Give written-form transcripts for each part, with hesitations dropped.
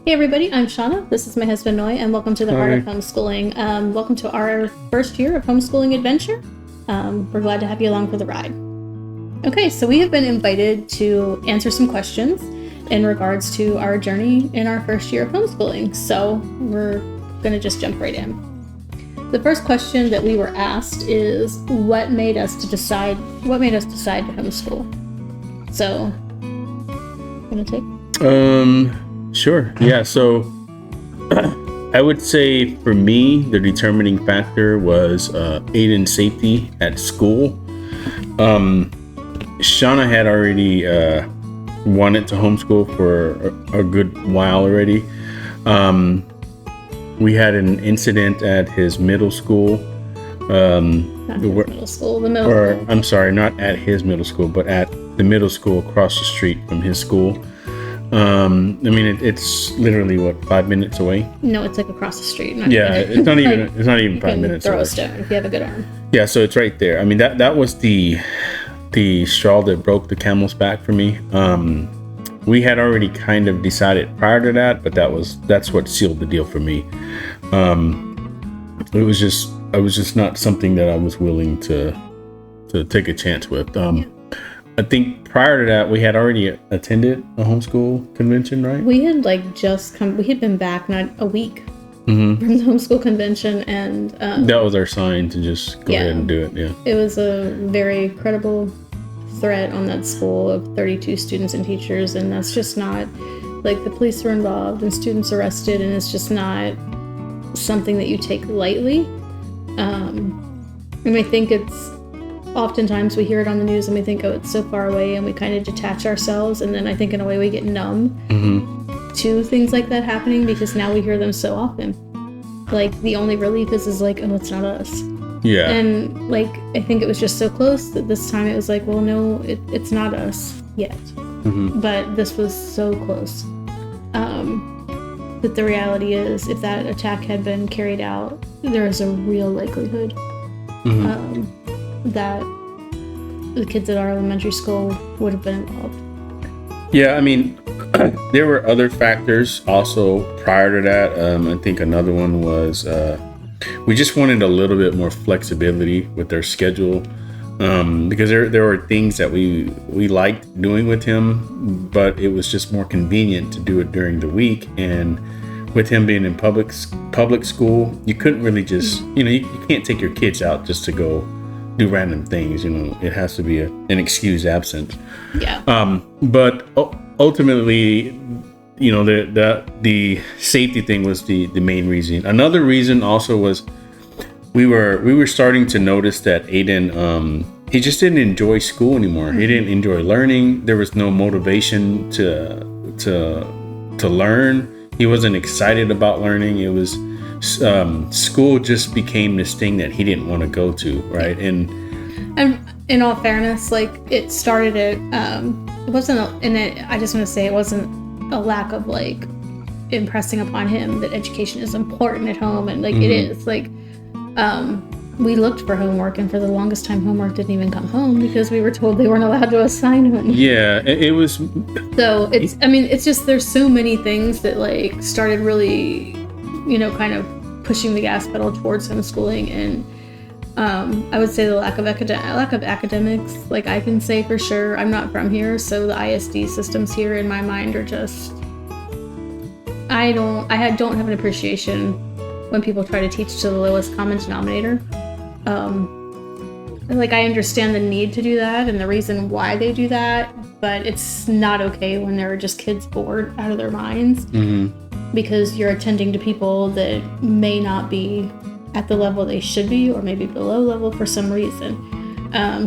Hey everybody, I'm Shauna. This is my husband Noy, and welcome to the Heart of Homeschooling. Welcome to our first year of homeschooling adventure. We're glad to have you along for the ride. Okay, so we have been invited to answer some questions in regards to our journey in our first year of homeschooling. So we're going to just jump right in. The first question that we were asked is, what made us decide to homeschool? So, want to take? Sure. Yeah. So I would say for me, the determining factor was Aiden's safety at school. Shauna had already wanted to homeschool for a good while already. We had an incident at his middle school. I'm sorry, not at his middle school, but at the middle school across the street from his school. It's literally 5 minutes away? No, it's like across the street. It's not even 5 minutes away. Throw a stone if you have a good arm. Yeah, so it's right there. I mean, that was the straw that broke the camel's back for me. We had already kind of decided prior to that, but that's what sealed the deal for me. It was just not something that I was willing to take a chance with. I think prior to that, we had already attended a homeschool convention, right? We had we had been back not a week from the homeschool convention, and that was our sign to just go ahead and do it. Yeah, it was a very credible threat on that school of 32 students and teachers, and that's just not, like, the police were involved and students arrested, and it's just not something that you take lightly. And I think it's oftentimes we hear it on the news and we think, oh, it's so far away, and we kind of detach ourselves, and then I think in a way we get numb to things like that happening, because now we hear them so often. Like, the only relief is like, oh, it's not us. Yeah. And like, I think it was just so close that this time it was like, well, no, it's not us yet. But this was so close. But the reality is, if that attack had been carried out, there is a real likelihood that the kids at our elementary school would have been involved. Yeah, I mean, there were other factors also prior to that. I think another one was we just wanted a little bit more flexibility with their schedule, because there were things that we liked doing with him, but it was just more convenient to do it during the week. And with him being in public school, you couldn't really just, you can't take your kids out just to go do random things. It has to be an excuse absent. Yeah. But ultimately, the safety thing was the main reason. Another reason also was we were starting to notice that Aiden, he just didn't enjoy school anymore. He didn't enjoy learning. There was no motivation to learn. He wasn't excited about learning. It was school just became this thing that he didn't want to go to, right? And in all fairness, like, it started it wasn't I just want to say it wasn't a lack of, like, impressing upon him that education is important at home, and like it is. Like, we looked for homework, and for the longest time homework didn't even come home because we were told they weren't allowed to assign homework. Yeah, it was. So it's just, there's so many things that, like, started really, kind of pushing the gas pedal towards homeschooling. And I would say the lack of academics, like, I can say for sure, I'm not from here, so the ISD systems here in my mind are just, I don't have an appreciation when people try to teach to the lowest common denominator. Like, I understand the need to do that and the reason why they do that, but it's not okay when there are just kids bored out of their minds because you're attending to people that may not be at the level they should be, or maybe below level for some reason.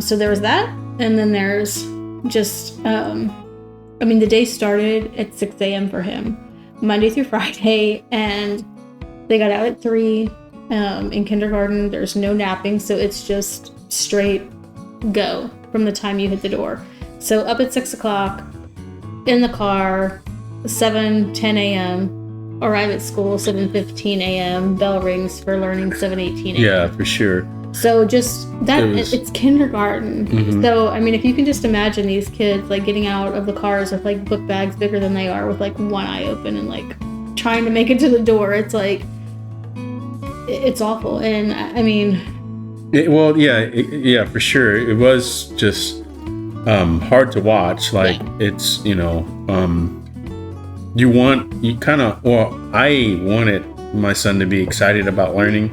So there was that, and then there's just, the day started at 6 a.m. for him, Monday through Friday, and they got out at 3. In kindergarten, there's no napping, so it's just straight go from the time you hit the door. So up at 6 o'clock, in the car, 10 a.m., arrive at school 7:15 a.m., bell rings for learning 7:18 a.m. Yeah, for sure. So just that, it's kindergarten. So, if you can just imagine these kids, like, getting out of the cars with, like, book bags bigger than they are, with, like, one eye open and, like, trying to make it to the door. It's like, it's awful. And I mean, for sure. It was just hard to watch. Like, it's, I wanted my son to be excited about learning.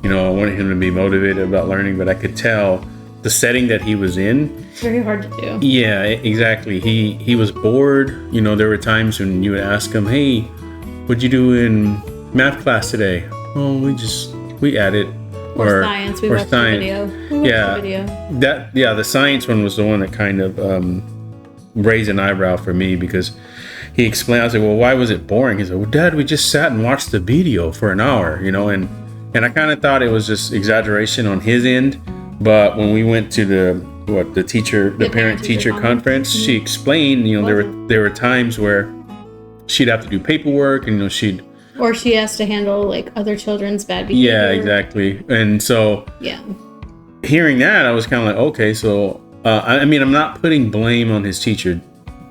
I wanted him to be motivated about learning, but I could tell the setting that he was in. It's very hard to do. Yeah, exactly. He was bored. There were times when you would ask him, "Hey, what'd you do in math class today?" "Oh, we added." Or science. We watched the video. The science one was the one that kind of raised an eyebrow for me, because he explained. I was like, "Well, why was it boring?" He said, "Well, Dad, we just sat and watched the video for an hour." And I kind of thought it was just exaggeration on his end. But when we went to the parent-teacher conference, she explained, there were times where she'd have to do paperwork, and or she has to handle like other children's bad behavior. Yeah, exactly. And so hearing that, I was kind of like, okay, so I'm not putting blame on his teacher.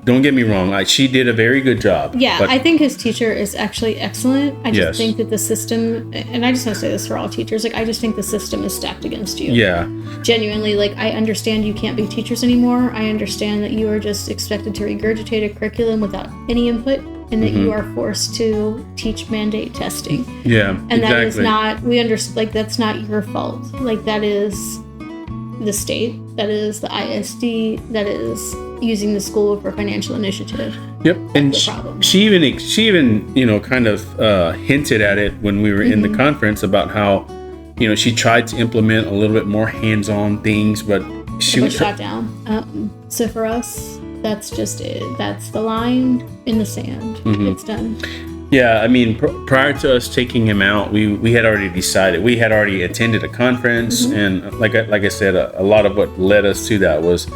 Don't get me wrong. She did a very good job. Yeah, I think his teacher is actually excellent. I just think that the system, and I just want to say this for all teachers, I just think the system is stacked against you. Yeah. Genuinely, I understand you can't be teachers anymore. I understand that you are just expected to regurgitate a curriculum without any input, and that you are forced to teach mandate testing. Yeah, and that is not, that's not your fault. That is the state, that is the ISD, that is using the school for financial initiative. Yep. And she even kind of hinted at it when we were in the conference about how she tried to implement a little bit more hands-on things, but she was shot down. So for us, that's just it. That's the line in the sand. It's done. Yeah, prior to us taking him out, we had already decided. We had already attended a conference, and like I said, a lot of what led us to that was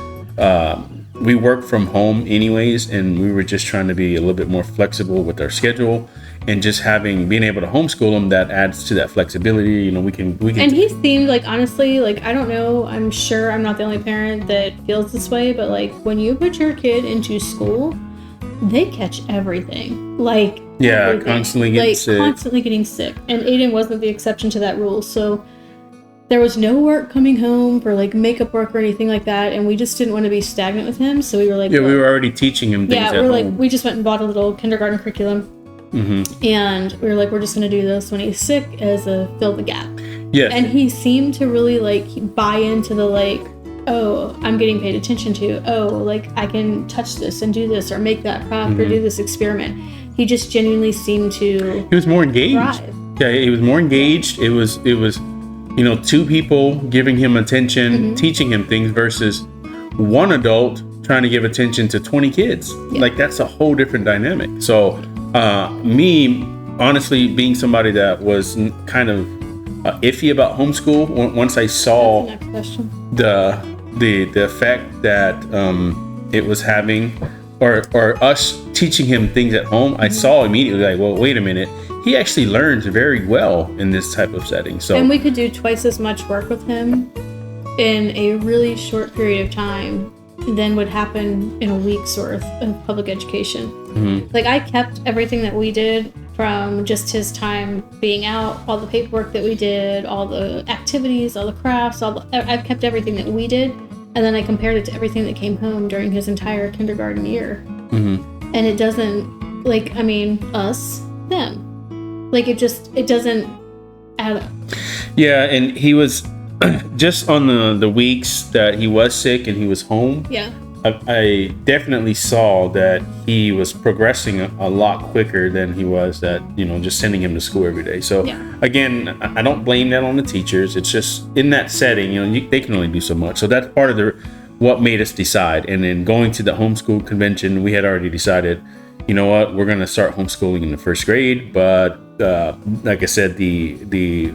we work from home anyways, and we were just trying to be a little bit more flexible with our schedule, and just being able to homeschool him, that adds to that flexibility. We can. And he seemed honestly, I don't know. I'm sure I'm not the only parent that feels this way, but when you put your kid into school, they catch everything. Everything. Constantly getting sick. Constantly getting sick. And Aiden wasn't the exception to that rule. So there was no work coming home for makeup work or anything like that. And we just didn't want to be stagnant with him. So we were we were already teaching him things at home. We just went and bought a little kindergarten curriculum. And we were we're just going to do this when he's sick as a fill the gap. Yes. And he seemed to really buy into the oh, I'm getting paid attention to. Oh, I can touch this and do this or make that craft or do this experiment. He just genuinely seemed to. He was more engaged. Thrive. Yeah, he was more engaged. It was two people giving him attention, teaching him things versus one adult trying to give attention to 20 kids. Yeah. That's a whole different dynamic. So me, honestly, being somebody that was kind of iffy about homeschool, once I saw the effect that it was having, or us teaching him things at home, I saw immediately well, wait a minute, he actually learns very well in this type of setting. So, and we could do twice as much work with him in a really short period of time than would happen in a week's worth of public education. I kept everything that we did from just his time being out, all the paperwork that we did, all the activities, all the crafts, I've kept everything that we did, and then I compared it to everything that came home during his entire kindergarten year. And it doesn't, us, them. It doesn't add up. Yeah, and he was just on the weeks that he was sick and he was home. Yeah. I definitely saw that he was progressing a lot quicker than he was that, just sending him to school every day. So again, I don't blame that on the teachers. It's just in that setting, they can only do so much. So that's part of what made us decide. And then going to the homeschool convention, we had already decided, you know what, we're going to start homeschooling in the first grade. But like I said, his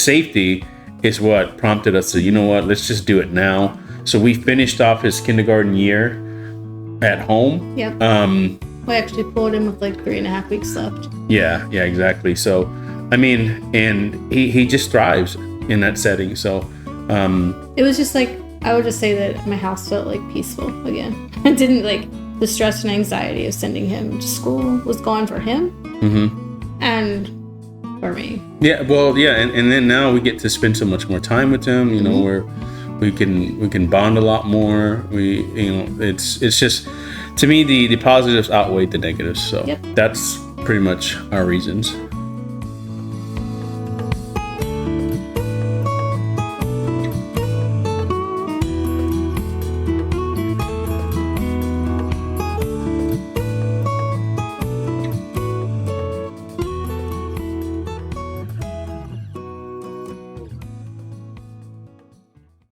safety is what prompted us to, let's just do it now. So we finished off his kindergarten year at home. Yep. We actually pulled him with 3.5 weeks left. Yeah, exactly. So, and he just thrives in that setting. So, it was just I would just say that my house felt peaceful again. It didn't the stress and anxiety of sending him to school was gone for him and for me. Yeah, well, yeah, and then now we get to spend so much more time with him, you know, where we can bond a lot more. It's just, to me, the positives outweigh the negatives. So that's pretty much our reasons.